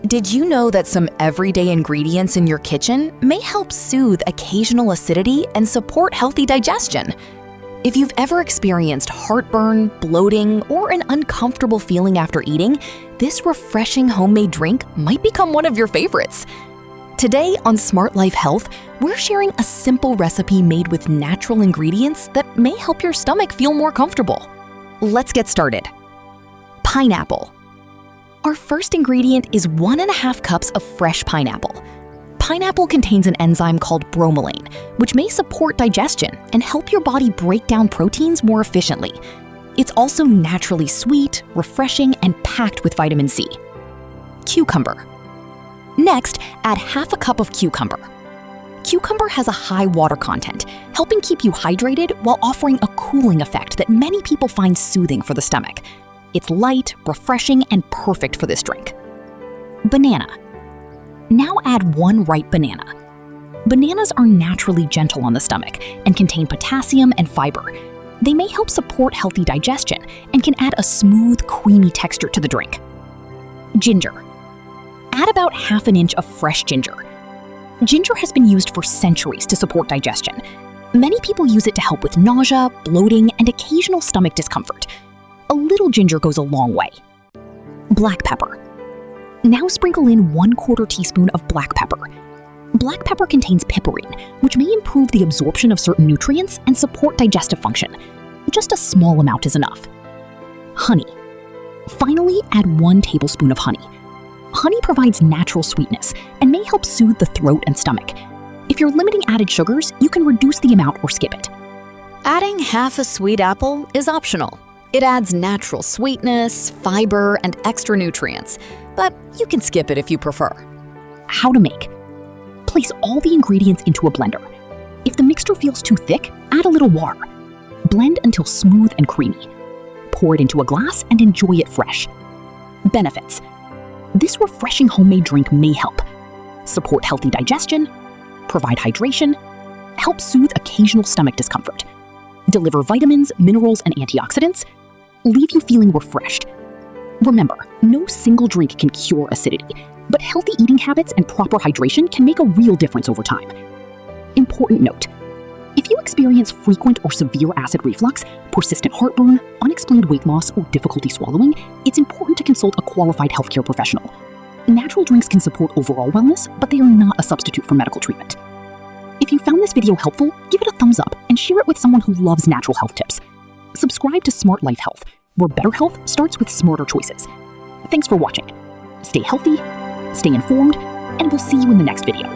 Did you know that some everyday ingredients in your kitchen may help soothe occasional acidity and support healthy digestion? If you've ever experienced heartburn, bloating, or an uncomfortable feeling after eating, this refreshing homemade drink might become one of your favorites. Today on Smart Life Health, we're sharing a simple recipe made with natural ingredients that may help your stomach feel more comfortable. Let's get started. Pineapple. Our first ingredient is 1.5 cups of fresh pineapple. Pineapple contains an enzyme called bromelain, which may support digestion and help your body break down proteins more efficiently. It's also naturally sweet, refreshing, and packed with vitamin C. Cucumber. Next, add 1/2 cup of cucumber. Cucumber has a high water content, helping keep you hydrated while offering a cooling effect that many people find soothing for the stomach. It's light, refreshing, and perfect for this drink. Banana. Now add 1 ripe banana. Bananas are naturally gentle on the stomach and contain potassium and fiber. They may help support healthy digestion and can add a smooth, creamy texture to the drink. Ginger. Add about 1/2 inch of fresh ginger. Ginger has been used for centuries to support digestion. Many people use it to help with nausea, bloating, and occasional stomach discomfort. A little ginger goes a long way. Black pepper. Now sprinkle in 1/4 teaspoon of black pepper. Black pepper contains piperine, which may improve the absorption of certain nutrients and support digestive function. Just a small amount is enough. Honey. Finally, add 1 tablespoon of honey. Honey provides natural sweetness and may help soothe the throat and stomach. If you're limiting added sugars, you can reduce the amount or skip it. Adding 1/2 a sweet apple is optional. It adds natural sweetness, fiber, and extra nutrients, but you can skip it if you prefer. How to make. Place all the ingredients into a blender. If the mixture feels too thick, add a little water. Blend until smooth and creamy. Pour it into a glass and enjoy it fresh. Benefits. This refreshing homemade drink may help support healthy digestion, provide hydration, help soothe occasional stomach discomfort, deliver vitamins, minerals, and antioxidants, leave you feeling refreshed. Remember, no single drink can cure acidity, but healthy eating habits and proper hydration can make a real difference over time. Important note: if you experience frequent or severe acid reflux, persistent heartburn, unexplained weight loss, or difficulty swallowing, it's important to consult a qualified healthcare professional. Natural drinks can support overall wellness, but they are not a substitute for medical treatment. If you found this video helpful, give it a thumbs up and share it with someone who loves natural health tips. Subscribe to Smart Life Health, where better health starts with smarter choices. Thanks for watching. Stay healthy, stay informed, and we'll see you in the next video.